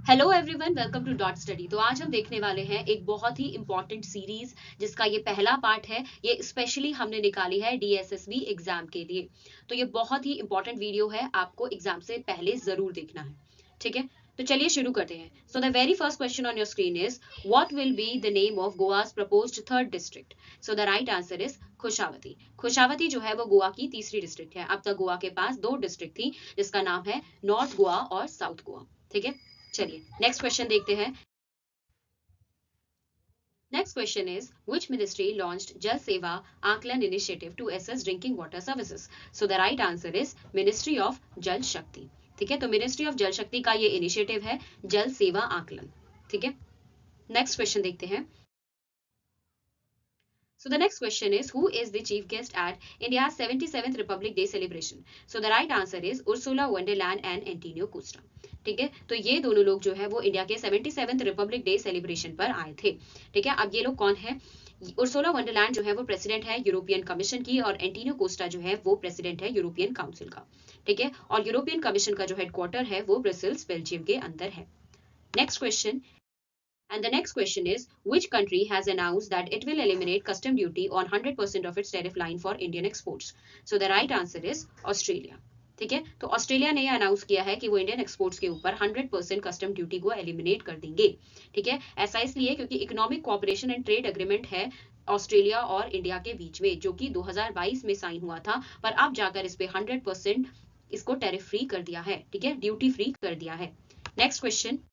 Hello everyone, welcome to dot study. तो आज हम देखने वाले हैं एक बहुत ही इंपॉर्टेंट सीरीज जिसका ये पहला पार्ट है। ये स्पेशली हमने निकाली है डीएसएसबी एग्जाम के लिए। तो ये बहुत ही इंपॉर्टेंट वीडियो है, आपको एग्जाम से पहले जरूर देखना है। ठीक है, तो चलिए शुरू करते हैं। So the very first question on your screen is what will be the name of Goa's proposed third district. So the right answer is Kushavati. Kushavati जो है वो गोवा की तीसरी डिस्ट्रिक्ट है। अब तक गोवा के पास दो डिस्ट्रिक्ट थी जिसका नाम है नॉर्थ गोवा और साउथ गोवा। ठीक है, चलिए नेक्स्ट क्वेश्चन देखते हैं। Next question is which ministry launched Jal Seva Aakalan initiative to assess drinking water services. So the right answer is ministry of Jal Shakti. ठीक है, तो मिनिस्ट्री ऑफ जल शक्ति का ये इनिशिएटिव है जल सेवा आकलन। ठीक है, नेक्स्ट क्वेश्चन देखते हैं। So the next question is who is the chief guest at India's 77th Republic Day celebration? So the right answer is Ursula von der Leyen and Antonio Costa. ठीक है, तो ये दोनों लोग जो है वो इंडिया के 77th रिपब्लिक डे सेलिब्रेशन पर आए थे। ठीक है, अब ये लोग कौन है? उर्सुला वॉन डर लायन जो है वो प्रेसिडेंट है यूरोपियन कमीशन की और एंटोनियो कोस्टा जो है वो प्रेसिडेंट है यूरोपियन काउंसिल का। ठीक है, और यूरोपियन कमीशन का जो हेडक्वार्टर है वो ब्रसेल्स बेल्जियम के अंदर है। Next question, and the next question is which country has announced that it will eliminate custom duty on 100% of its tariff line for Indian exports? So the right answer is Australia. ठीक है, तो Australia ने announce किया है कि वो Indian exports के ऊपर 100% कस्टम ड्यूटी को एलिमिनेट कर देंगे। ठीक है, ऐसा इसलिए क्योंकि economic cooperation and trade agreement है ऑस्ट्रेलिया और इंडिया के बीच में, जो कि 2022 में साइन हुआ था, पर अब जाकर इस पे 100% इसको टैरिफ फ्री कर दिया है। ठीक है, ड्यूटी फ्री कर दिया है। Next question,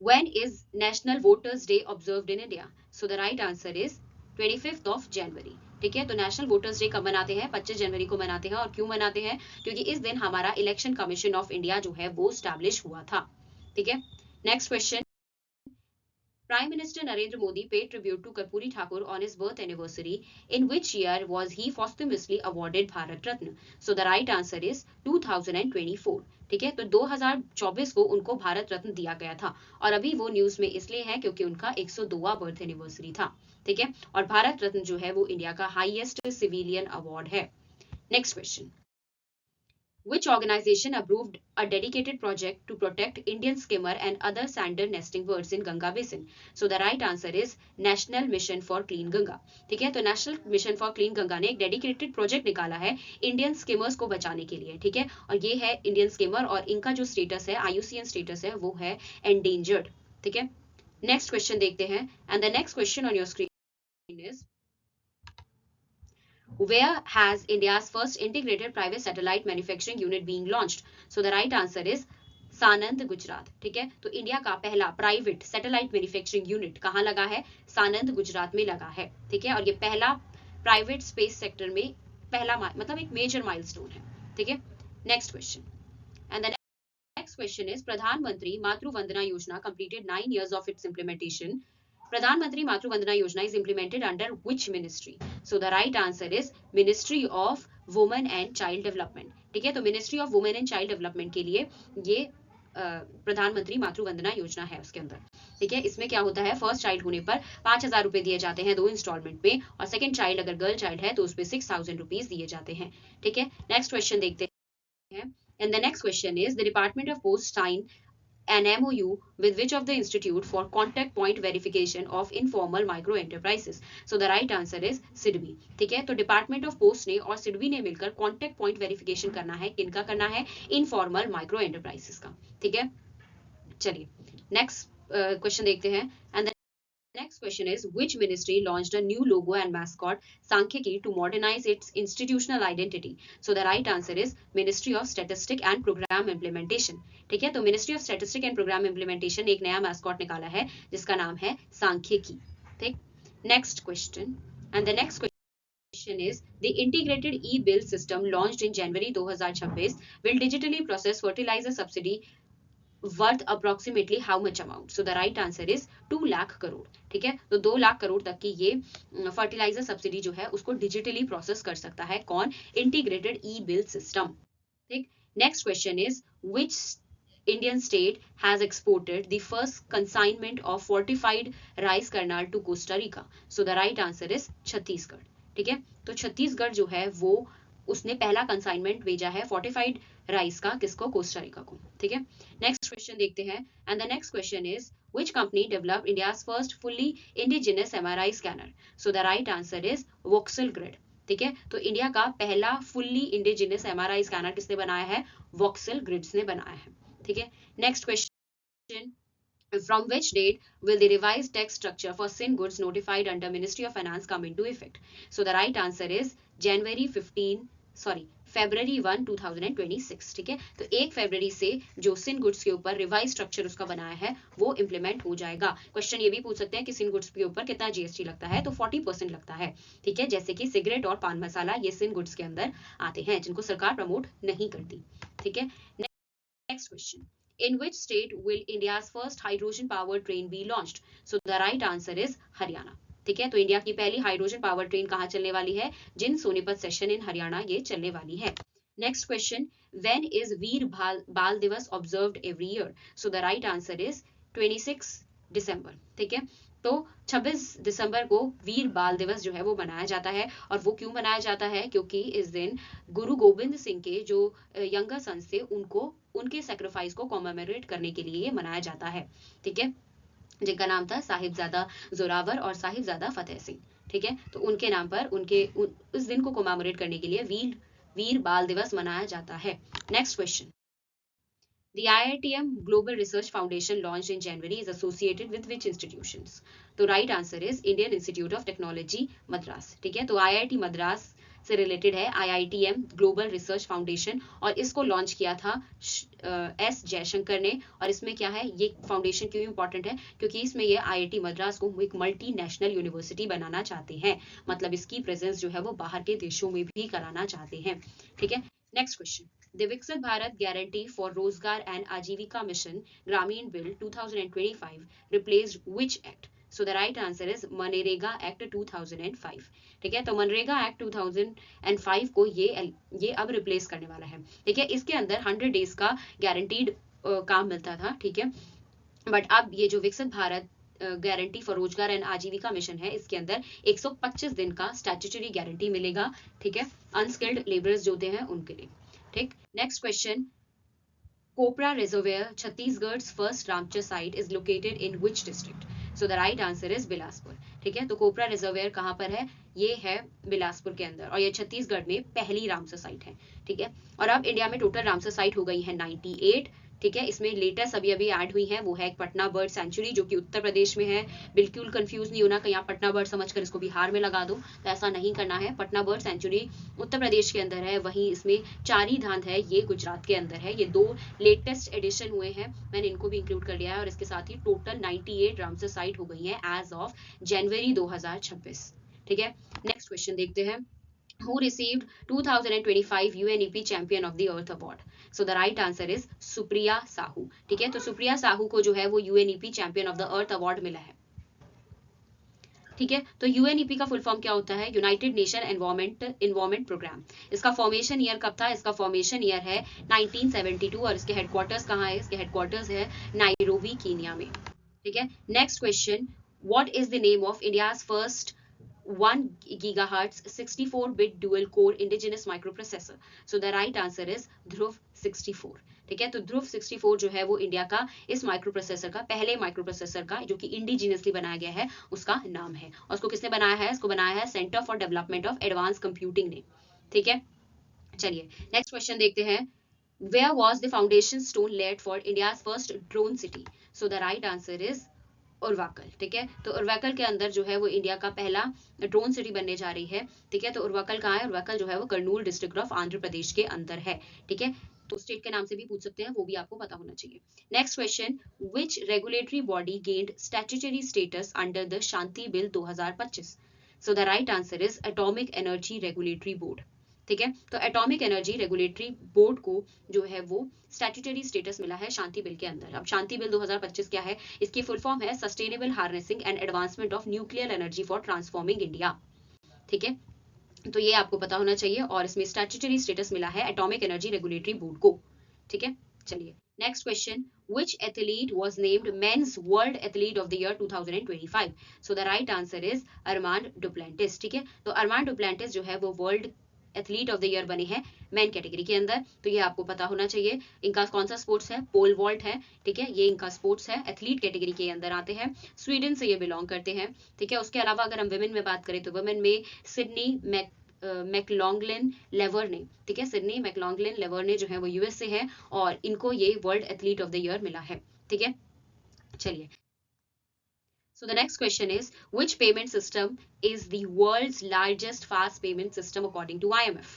when is National Voters Day observed in India? So the right answer is 25th of January. ठीक है, तो नेशनल वोटर्स डे कब मनाते हैं? 25 जनवरी को मनाते हैं। और क्यों मनाते हैं? क्योंकि इस दिन हमारा इलेक्शन कमीशन ऑफ इंडिया जो है वो स्टैब्लिश हुआ था। ठीक है, next question, Prime Minister Narendra Modi paid tribute to Karpuri Thakur on his birth anniversary. In which year was he posthumously awarded Bharat Ratna? So the right answer is 2024. ठीक है, तो 2024 को उनको भारत रत्न दिया गया था और अभी वो न्यूज में इसलिए है क्योंकि उनका 102वां बर्थ एनिवर्सरी था। ठीक है, और भारत रत्न जो है वो इंडिया का हाईएस्ट सिविलियन अवार्ड है। Next question, which organization approved a dedicated project to protect Indian skimmer and other sander nesting birds in Ganga basin? So the right answer is National Mission for Clean Ganga. ठीक है, तो national mission for clean Ganga ने एक dedicated project निकाला है Indian skimmers को बचाने के लिए। ठीक है, और ये है इंडियन स्किमर और इनका जो स्टेटस है IUCN स्टेटस है वो है एंडेंजर्ड। ठीक है, नेक्स्ट क्वेश्चन देखते हैं। And the next question on your screen is where has India's first integrated private satellite manufacturing unit being launched? So the right answer is सानंद गुजरात। ठीक है, तो इंडिया का पहला प्राइवेट सैटेलाइट मैन्युफैक्चरिंग यूनिट कहाँ लगा है? सानंद गुजरात में लगा है। ठीक है, और ये पहला प्राइवेट स्पेस सेक्टर में पहला मतलब एक मेजर माइलस्टोन है। ठीक है, next question, and the next question is प्रधानमंत्री मातृ Vandana Yojana completed 9 years of its implementation. प्रधानमंत्री मातृ Vandana Yojana is implemented under which ministry? So the right answer is Ministry of Women and Child Development. ठीक है, तो Ministry of Women and Child Development के लिए ये प्रधानमंत्री मातृ वंदना योजना है उसके अंदर। ठीक है, इसमें क्या होता है? फर्स्ट चाइल्ड होने पर 5,000 रुपए दिए जाते हैं 2 इंस्टॉलमेंट में, और सेकंड चाइल्ड अगर गर्ल चाइल्ड है तो उस पर 6,000 रुपीज दिए जाते हैं। ठीक है, नेक्स्ट क्वेश्चन देखते हैं। And the next question is the department of post sign an MOU with which of the institute for contact point verification of informal micro enterprises? So the right answer is SIDBI. ठीक है, तो department of post ने और सिडबी ने मिलकर contact point verification करना है। किनका करना है? इनफॉर्मल माइक्रो एंटरप्राइजेस का। ठीक है, चलिए नेक्स्ट क्वेश्चन देखते हैं। And next question is which ministry launched a new logo and mascot Sankheki to modernize its institutional identity? So the right answer is Ministry of Statistics and Program Implementation. ठीक है, तो Ministry of Statistics and Program Implementation एक नया mascot निकाला है जिसका नाम है सांख्यिकी। ठीक, next question, and the next question is the integrated e-bill system launched in January 2026 will digitally process fertilizer subsidy worth approximately how much amount? So the right answer is 2 lakh crore. ठीक है, तो 2 लाख करोड़ तक की ये फर्टिलाइजर सब्सिडी जो है उसको digitally process कर सकता है। कौन? इंटीग्रेटेड ई बिल सिस्टम। ठीक, next question is which Indian state has exported the first consignment of fortified rice kernel to Costa Rica? So the right answer is Chhattisgarh. ठीक है, तो छत्तीसगढ़ जो है वो उसने पहला कंसाइनमेंट भेजा है फोर्टिफाइड राइस का, किसको? कोस्टारिका को, ठीक है। नेक्स्ट क्वेश्चन देखते हैं, and the next question is which company developed India's first fully indigenous MRI scanner? So the right answer is Voxel Grid, ठीक है। तो इंडिया का पहला फुल्ली इंडिजिनस MRI स्कैनर किसने बनाया है? वॉक्सेल ग्रिड्स ने बनाया है, ठीक है। Next question, from which date will the revised tax structure for sin goods notified under Ministry of Finance come into effect? So the right answer is February 1, 2026, ठीक है। तो 1 फरवरी से जो सिन गुड्स के ऊपर रिवाइज स्ट्रक्चर उसका बनाया है वो इम्प्लीमेंट हो जाएगा। क्वेश्चन ये भी पूछ सकते हैं कि सिन गुड्स के ऊपर कितना जीएसटी लगता है, तो 40% लगता है, ठीक है। जैसे कि सिगरेट और पान मसाला ये सिन गुड्स के अंदर आते हैं जिनको सरकार प्रमोट नहीं करती, ठीक है। Next question, in which state will India's first hydrogen powered train be launched? So the right answer is Haryana, ठीक है। तो इंडिया की पहली हाइड्रोजन पावर ट्रेन कहाँ चलने वाली है? जिन सोनीपत सेशन इन हरियाणा ये चलने वाली है। नेक्स्ट क्वेश्चन, when is वीर बाल दिवस observed every year? So the right answer is 26 दिसंबर, ठीक है। तो 26 दिसंबर को वीर बाल दिवस जो है वो मनाया जाता है। और वो क्यों मनाया जाता है? क्योंकि इस दिन गुरु गोविंद सिंह के जो यंगर सन्स थे उनको उनके सेक्रीफाइस को कॉमेमोरेट करने के लिए ये मनाया जाता है, ठीक है, जिनका नाम था साहिबजादा जोरावर और साहिबजादा फतेह सिंह, ठीक है। तो उनके नाम पर उस दिन को कॉमेमोरेट करने के लिए वीर बाल दिवस मनाया जाता है। Next question, The IITM Global Research Foundation launched in January is associated with which institutions? तो right answer is Indian Institute of Technology Madras, ठीक है। तो IIT मद्रास से रिलेटेड है IITM ग्लोबल रिसर्च फाउंडेशन और इसको लॉन्च किया था एस जयशंकर ने। और इसमें क्या है, ये फाउंडेशन क्यों इंपॉर्टेंट है? क्योंकि इसमें ये IIT मद्रास को एक मल्टीनेशनल यूनिवर्सिटी बनाना चाहते हैं, मतलब इसकी प्रेजेंस जो है वो बाहर के देशों में भी कराना चाहते हैं, ठीक है। Next question, The Viksit Bharat Guarantee for Rozgar and Ajivika Mission Grameen Bill 2025 replaced which act? So the right answer is MNREGA act 2005, ठीक है। तो मनरेगा एक्ट 2005 को ये अब रिप्लेस करने वाला है, ठीक है। इसके अंदर 100 डेज का गारंटीड काम मिलता था, ठीक है। बट अब ये जो विकसित भारत गारंटी फॉर रोजगार एंड आजीविका मिशन है, इसके अंदर 125 दिन का स्टैट्यूटरी गारंटी मिलेगा, ठीक है, अनस्किल्ड लेबरर्स जो होते हैं उनके लिए, ठीक। Next question, Kopra reservoir Chhattisgarh first Ramsar site is located in which district? So the right answer is Bilaspur, ठीक है। तो कोपरा रिजर्वेयर कहाँ पर है? ये है बिलासपुर के अंदर और ये छत्तीसगढ़ में पहली रामसर साइट है, ठीक है। और अब इंडिया में टोटल रामसर साइट हो गई है 98, ठीक है। इसमें लेटेस्ट अभी ऐड हुई है वो है पटना बर्ड सेंचुरी जो कि उत्तर प्रदेश में है। बिल्कुल कंफ्यूज नहीं होना कहीं आप पटना बर्ड समझकर इसको बिहार में लगा दो, तो ऐसा नहीं करना है। पटना बर्ड सेंचुरी उत्तर प्रदेश के अंदर है, वहीं इसमें चारी धांध है ये गुजरात के अंदर है। ये 2 लेटेस्ट एडिशन हुए हैं, मैंने इनको भी इंक्लूड कर लिया है। और इसके साथ ही टोटल 98 रामसर साइट हो गई है एज ऑफ जनवरी 2026, ठीक है। नेक्स्ट क्वेश्चन देखते हैं, who received 2025 UNEP Champion of the Earth Award? So the right answer is Supriya Sahu, ठीक है। तो सुप्रिया साहू को जो है वो UNEP Champion of the Earth Award मिला है, ठीक है। तो UNEP का फुल फॉर्म क्या होता है? United Nation environment programme. इसका फॉर्मेशन ईयर कब था? इसका फॉर्मेशन ईयर है 1972 और इसके हेडक्वार्टर्स कहाँ है? इसके हेडक्वार्टर्स है नाइरोबी कीनिया में, ठीक है। Next question, what is the name of India's first 1 gigahertz 64-bit dual core indigenous microprocessor? So the right answer is ध्रुव 64, ठीक है। तो ध्रुव 64 जो है वो इंडिया का इस माइक्रोप्रोसेसर का पहले माइक्रोप्रोसेसर का जो कि इंडिजिनियसली बनाया गया है उसका नाम है। और उसको किसने बनाया है? इसको बनाया है centre for development of advance computing ने, ठीक है। चलिए नेक्स्ट क्वेश्चन देखते हैं, where was the foundation stone laid for India's first drone city? So the right answer is उर्वाकल, ठीक है। तो उर्वाकल के अंदर जो है वो इंडिया का पहला ड्रोन सिटी बनने जा रही है, ठीक है। तो उर्वाकल कहाँ है? उर्वाकल जो है वो कर्नूल डिस्ट्रिक्ट ऑफ आंध्र प्रदेश के अंदर है, ठीक है। तो स्टेट के नाम से भी पूछ सकते हैं, वो भी आपको पता होना चाहिए। Next question, which regulatory body gained statutory status under the Shanti bill 2025? So the right answer is atomic energy regulatory board, ठीक है। तो एटॉमिक एनर्जी रेगुलेटरी बोर्ड को जो है वो स्टैट्यूटरी स्टेटस मिला है शांति बिल के अंदर। अब शांति बिल 2025 क्या है? इसकी फुल फॉर्म है sustainable harnessing and advancement of nuclear energy for transforming India, ठीक है। तो ये आपको पता होना चाहिए और इसमें स्टैट्यूटरी स्टेटस मिला है एटॉमिक एनर्जी रेगुलेटरी बोर्ड को, ठीक है। चलिए next question, which athlete was named men's world athlete of the year 2025? So the right answer is Armand Duplantis, ठीक है। तो अरमांड डुप्लेंटिस जो है वो world athlete of the year बने हैं मेन कैटेगरी के अंदर, तो ये आपको पता होना चाहिए। इनका कौन सा स्पोर्ट्स है? पोल वॉल्ट है, ठीक है, ये इनका स्पोर्ट्स है, एथलीट कैटेगरी के अंदर आते हैं, स्वीडन से ये बिलोंग करते हैं, ठीक है। उसके अलावा अगर हम वुमेन में बात करें तो वुमेन में सिडनी मैकलॉगलिन लेवर्ने, ठीक है, सिडनी मैकलॉगलिन लेवर्ने जो है वो यूएस से है और इनको ये world athlete of the year मिला है, ठीक है। चलिए, so the next question is, which payment system is the world's largest fast payment system according to IMF?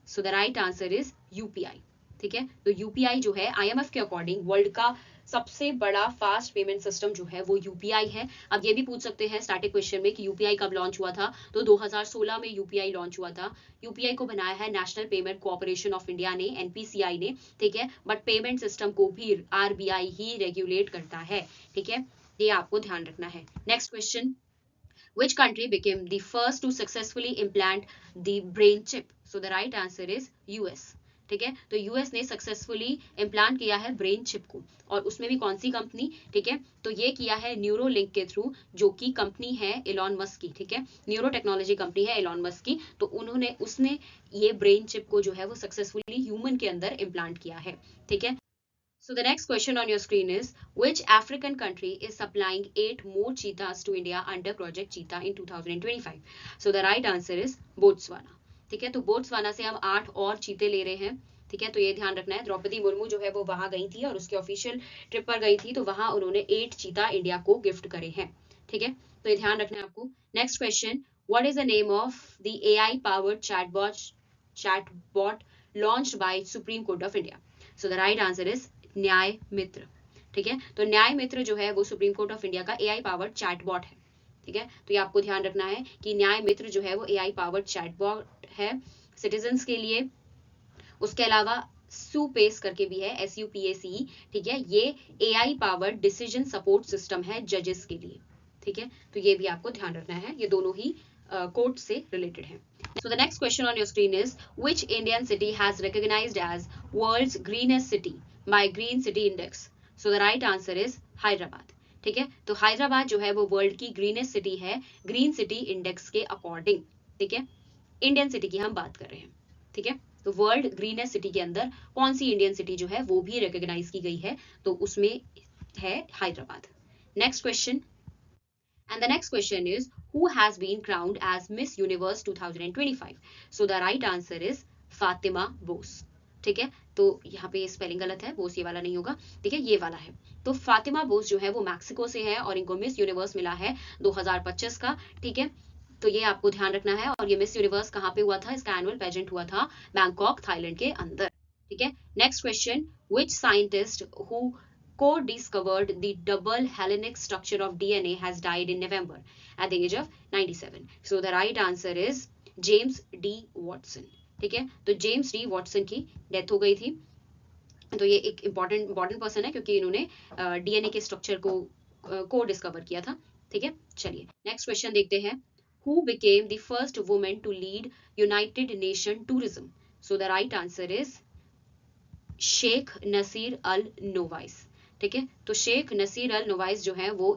So the right answer is UPI, ठीक है। तो यूपीआई जो है आईएमएफ के अकॉर्डिंग वर्ल्ड का सबसे बड़ा फास्ट पेमेंट सिस्टम जो है वो यूपीआई है। अब ये भी पूछ सकते हैं स्टैटिक क्वेश्चन में कि यूपीआई कब लॉन्च हुआ था, तो 2016 में यूपीआई लॉन्च हुआ था। यूपीआई को बनाया है national payment cooperation of India ने, एनपीसीआई ने, ठीक है, बट पेमेंट सिस्टम को भी आरबीआई ही रेगुलेट करता है, ठीक है, ये आपको ध्यान रखना है। Next question, which country became the first to successfully implant the brain chip? So the right answer is US, ठीक है। तो यूएस ने सक्सेसफुली इम्प्लांट किया है ब्रेन चिप को, और उसमें भी कौन सी कंपनी, ठीक है, तो ये किया है न्यूरोलिंक के थ्रू, जो कि कंपनी है एलॉन मस्क की, ठीक है, न्यूरो टेक्नोलॉजी कंपनी है एलॉन मस्क की, तो उसने ये ब्रेन चिप को जो है वो सक्सेसफुली ह्यूमन के अंदर इम्प्लांट किया है, ठीक है। So the next question on your screen is, which African country is supplying 8 more cheetahs to India under Project Cheetah in 2025? So the right answer is Botswana, ठीक है। तो बोट्सवाना से हम 8 और चीते ले रहे हैं, ठीक है, तो ये ध्यान रखना है। द्रौपदी मुर्मू जो है वो वहां गई थी और उसके ऑफिशियल ट्रिप पर गई थी, तो वहां उन्होंने 8 चीता इंडिया को गिफ्ट करे हैं, ठीक है, तो ये ध्यान रखना है आपको। Next question, what is the name of the AI powered chatbot launched by supreme court of India? So the right answer is न्याय मित्र, ठीक है। तो न्याय मित्र जो है वो सुप्रीम कोर्ट ऑफ इंडिया का एआई पावर्ड चैटबॉट है, ठीक है, तो ये आपको ध्यान रखना है कि न्याय मित्र जो है वो एआई पावर्ड चैटबॉट है सिटीजन्स के लिए। उसके अलावा सुपेस करके भी है, SUPACE, ठीक है, ये AI powered decision support system है जजेस के लिए, ठीक है, तो ये भी आपको ध्यान रखना है, ये दोनों ही कोर्ट से रिलेटेड है। So the next question on your screen is, which Indian city has recognized as world's greenest city by Green City Index? So the right answer is Hyderabad, ठीक है, तो हैदराबाद जो है वो वर्ल्ड की ग्रीनेस्ट सिटी है green city index के according, ठीक है। इंडियन सिटी की हम बात कर रहे हैं, ठीक है, तो वर्ल्ड ग्रीनेस्ट सिटी के अंदर कौन सी इंडियन सिटी जो है वो भी रिकॉग्नाइज की गई है, तो उसमें है Hyderabad. Next question, and the next question is, who has been crowned as Miss Universe 2025? So the right answer is Fatima Bose, ठीक है, तो यहाँ पे स्पेलिंग गलत है, बोस ये वाला नहीं होगा, ठीक है, ये वाला है। तो फातिमा बोस जो है वो मैक्सिको से है और इनको मिस यूनिवर्स मिला है 2025 का, ठीक है, तो ये आपको ध्यान रखना है। और ये मिस यूनिवर्स कहाँ पे हुआ था? इसका एनुअल पेजेंट हुआ था बैंकॉक, थाईलैंड के अंदर, ठीक है। Next question, which scientist who co-discovered the double helix structure of DNA has died in November at the age of 97? So the right answer is James D. Watson, ठीक है, तो James D Watson की death हो गई थी, तो ये एक इम्पोर्टेंट पर्सन है क्योंकि इन्होंने डीएनए के स्ट्रक्चर को डिस्कवर किया था, ठीक है। चलिए नेक्स्ट क्वेश्चन देखते हैं, who became the first women to lead United Nation tourism? So the right answer is Sheikh Nasser Al Nowais, ठीक है, तो शेख नसीर अल नोवाइस जो है वो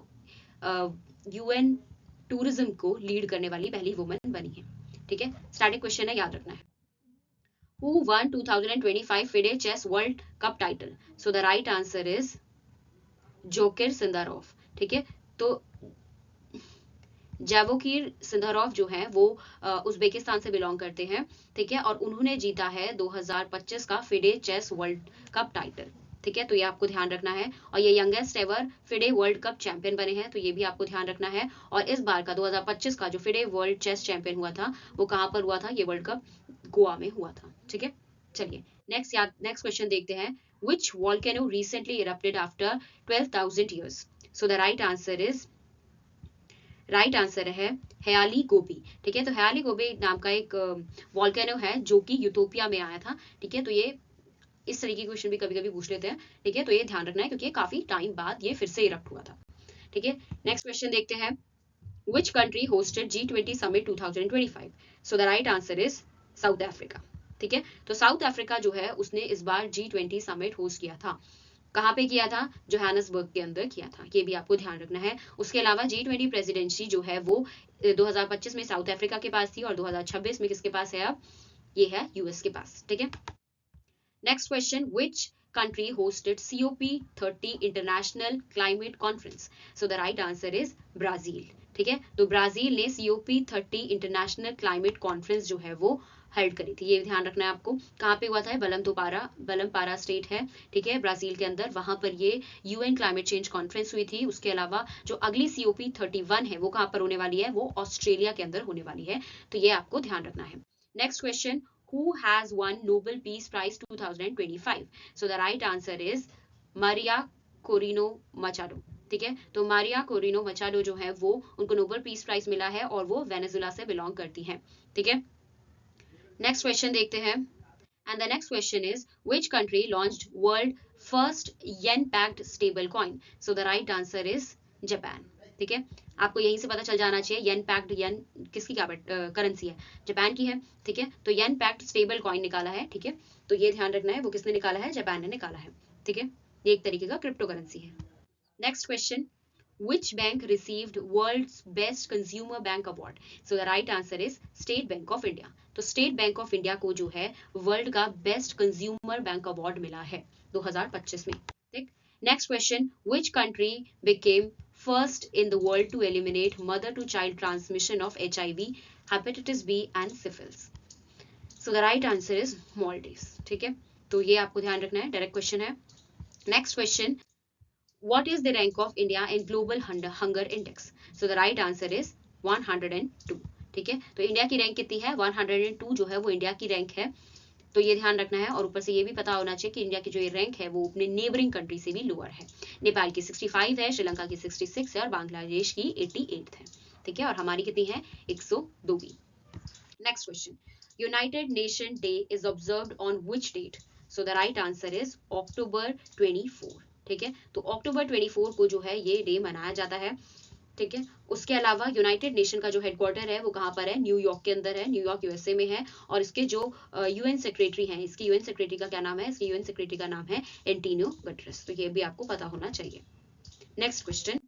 यूएन टूरिज्म को लीड करने वाली पहली वुमेन बनी है, ठीक है। स्टैटिक क्वेश्चन है, याद रखना है। Who won 2025 FIDE Chess World Cup title? So the right answer is Javokhir Sindarov, ठीक है, तो जावोकिर सिंधारोव जो है वो उज्बेकिस्तान से बिलोंग करते हैं, ठीक है, और उन्होंने जीता है 2025 का FIDE chess world cup title, ठीक है, तो ये आपको ध्यान रखना है। और ये youngest ever FIDE world cup champion बने हैं, तो ये भी आपको ध्यान रखना है। और इस बार का 2025 का जो फिडे वर्ल्ड चेस चैंपियन हुआ था वो कहाँ पर हुआ था? ये वर्ल्ड कप गोवा में हुआ था, ठीक है। चलिए नेक्स्ट क्वेश्चन देखते हैं, which volcano recently erupted after 12,000 years? So the right answer है हयाली गोबी, ठीक है, तो हयाली गोबी नाम का एक वॉल्केनो है जो कि यूटोपिया में आया था, ठीक है, तो ये इस तरीके के क्वेश्चन भी कभी कभी पूछ लेते हैं, ठीक है, तो ये ध्यान रखना है क्योंकि काफी टाइम बाद ये फिर से इरप्ट हुआ था, ठीक है। नेक्स्ट क्वेश्चन देखते हैं, which country hosted G20 summit 2025? So the right answer is south Africa, ठीक है, तो साउथ अफ्रीका जो है उसने इस बार G20 समिट होस्ट किया था। कहाँ पे किया था? जोहान्सबर्ग के अंदर किया था, ये भी आपको ध्यान रखना है। उसके अलावा G20 प्रेसिडेंसी जो है वो 2025 में साउथ अफ्रीका के पास थी और 2026 में किसके पास है? अब ये है यूएस के पास, ठीक है। Next question, which country hosted COP30 international climate conference? So the right answer is Brazil, ठीक है। तो ब्राजील ने COP30 इंटरनेशनल क्लाइमेट कॉन्फ्रेंस जो है वो हेल्ड करी थी। ये ध्यान रखना है आपको। कहाँ पे हुआ था? बलमपारा स्टेट है, ठीक है, ब्राजील के अंदर। वहां पर ये UN क्लाइमेट चेंज कॉन्फ्रेंस हुई थी। उसके अलावा जो अगली COP31 है वो कहाँ पर होने वाली है? वो ऑस्ट्रेलिया के अंदर होने वाली है। तो ये आपको ध्यान रखना है। Next question, who has won Nobel Peace Prize 2025? So the right answer is Maria Corina Machado, ठीक है। तो मारिया कोरिनो मचाडो जो है वो, उनको नोबेल पीस प्राइज मिला है और वो वेनेजुला से बिलोंग करती हैं, ठीक है। नेक्स्ट क्वेश्चन देखते हैं। And the next question is which country launched world first yen packed stable coin? So the right answer is Japan, ठीक है। आपको यहीं से पता चल जाना चाहिए येन पैक्ड, येन किसकी करेंसी है? जापान की है, ठीक है। तो येन पैक्ड स्टेबल कॉइन निकाला है, ठीक है। तो ये ध्यान रखना है, वो किसने निकाला है? जापान ने निकाला है, ठीक है। ये एक तरीके का क्रिप्टो करेंसी है। Next question, which bank received world's best consumer bank award? So the right answer is State Bank of India. तो State Bank of India को जो है वर्ल्ड का बेस्ट कंज्यूमर बैंक अवार्ड मिला है 2025 में, ठीक। Next question, which country became first in the world to eliminate mother to child transmission of HIV, hepatitis B and syphilis? So the right answer is Maldives, ठीक है। तो ये आपको ध्यान रखना है, डायरेक्ट क्वेश्चन है। Next question, what is the rank of India in global hunger index? So the right answer is 102, ठीक है। तो इंडिया की रैंक कितनी है? 102 जो है वो इंडिया की रैंक है। तो ये ध्यान रखना है। और ऊपर से ये भी पता होना चाहिए कि इंडिया की जो ये रैंक है वो अपने नेबरिंग कंट्री से भी लोअर है। नेपाल की 65 है, श्रीलंका की 66 है और बांग्लादेश की 88 है, ठीक है। और हमारी कितनी है? 102 भी। Next question, United Nation day is observed on which date? So the right answer is October 24, ठीक है। तो October 24 को जो है ये डे मनाया जाता है, ठीक है। उसके अलावा यूनाइटेड नेशन का जो हेडक्वार्टर है वो कहाँ पर है? न्यूयॉर्क के अंदर है, न्यूयॉर्क USA में है। और इसके जो UN सेक्रेटरी हैं, इसकी UN सेक्रेटरी का क्या नाम है? इसकी UN सेक्रेटरी का नाम है एंटोनियो गुटेरेस। तो ये भी आपको पता होना चाहिए। Next question,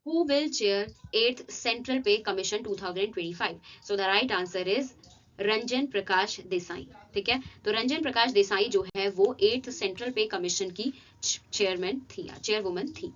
who will chair 8th Central Pay Commission 2025? So the right answer is Ranjan Prakash Desai, ठीक है। तो रंजन प्रकाश देसाई जो है वो 8th सेंट्रल पे कमीशन की चेयरवुमन थी,